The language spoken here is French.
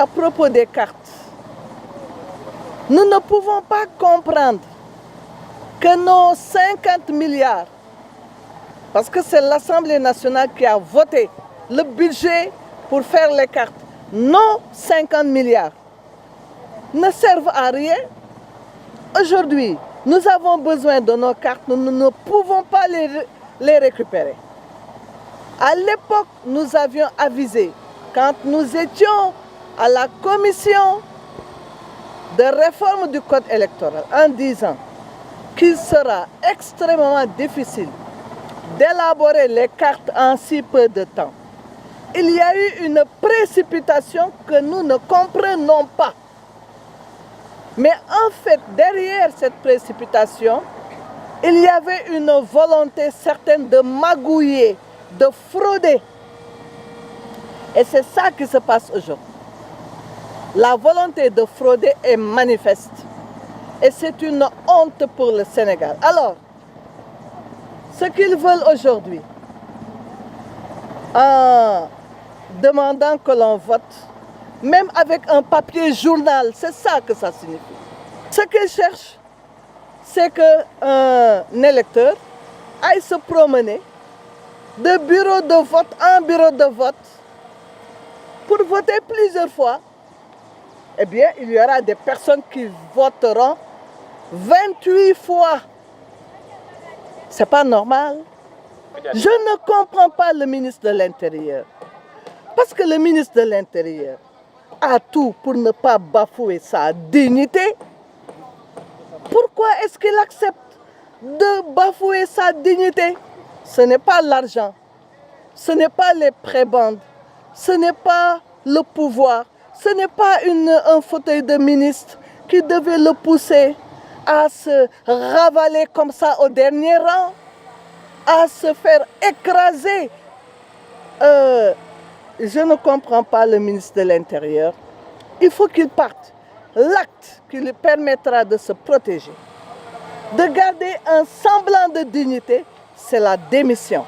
à propos des cartes. Nous ne pouvons pas comprendre que nos 50 milliards, parce que c'est l'Assemblée nationale qui a voté le budget pour faire les cartes, nos 50 milliards ne servent à rien. Aujourd'hui, nous avons besoin de nos cartes, nous ne pouvons pas les récupérer. À l'époque, nous avions avisé, quand nous étions à la commission de réforme du code électoral, en disant qu'il sera extrêmement difficile d'élaborer les cartes en si peu de temps. Il y a eu une précipitation que nous ne comprenons pas. Mais en fait, derrière cette précipitation, il y avait une volonté certaine de magouiller, de frauder. Et c'est ça qui se passe aujourd'hui. La volonté de frauder est manifeste. Et c'est une honte pour le Sénégal. Alors, ce qu'ils veulent aujourd'hui, en demandant que l'on vote, même avec un papier journal, c'est ça que ça signifie. Ce qu'ils cherchent, c'est qu'un électeur aille se promener de bureau de vote en bureau de vote pour voter plusieurs fois. Eh bien, il y aura des personnes qui voteront 28 fois. C'est pas normal. Je ne comprends pas le ministre de l'Intérieur. Parce que le ministre de l'Intérieur a tout pour ne pas bafouer sa dignité. Pourquoi est-ce qu'il accepte de bafouer sa dignité? Ce n'est pas l'argent, ce n'est pas les prébendes, ce n'est pas le pouvoir, ce n'est pas un fauteuil de ministre qui devait le pousser à se ravaler comme ça au dernier rang, à se faire écraser. Je ne comprends pas le ministre de l'Intérieur. Il faut qu'il parte. L'acte qui lui permettra de se protéger, de garder un semblant de dignité, c'est la démission.